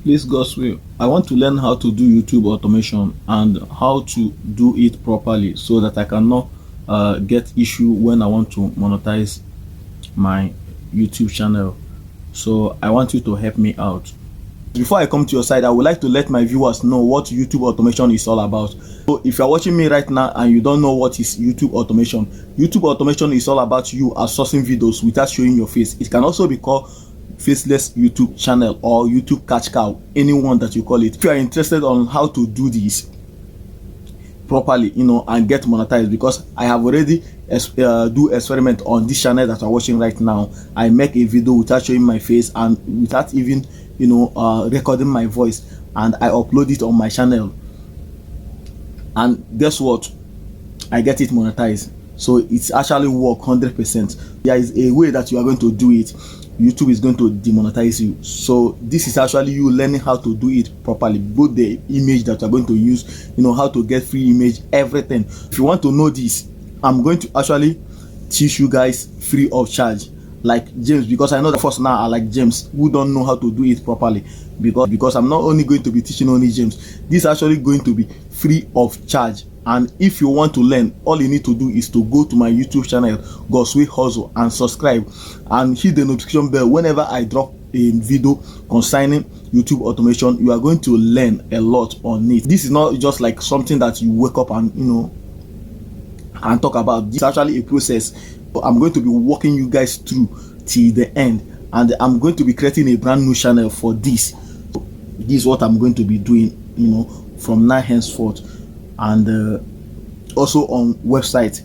Please God's will, I want to learn how to do YouTube automation and how to do it properly so that I cannot get issue when I want to monetize my YouTube channel. So I want you to help me out. Before I come to your side, I would like to let my viewers know what YouTube automation is all about. So if you're watching me right now and you don't know what is YouTube automation is all about you outsourcing videos without showing your face. It can also be called faceless YouTube channel or YouTube cash cow, anyone that you call it. If you are interested on how to do this properly, and get monetized, because I have already do experiment on this channel that you're watching right now. I make a video without showing my face and without even recording my voice, and I upload it on my channel, and guess what, I get it monetized. So it's actually work 100%. There is a way that you are going to do it. YouTube is going to demonetize you. So this is actually you learning how to do it properly, both the image that you're going to use, how to get free image, everything. If you want to know this, I'm going to actually teach you guys free of charge, like James, because I know the first now are like James who don't know how to do it properly, because I'm not only going to be teaching only James. This is actually going to be free of charge. And if you want to learn, all you need to do is to go to my YouTube channel, God's Way Hustle, and subscribe and hit the notification bell. Whenever I drop a video concerning YouTube automation, you are going to learn a lot on it. This is not just like something that you wake up and and talk about. This is actually a process. I'm going to be walking you guys through till the end, and I'm going to be creating a brand new channel for this. This is what I'm going to be doing, from now henceforth. And also on website,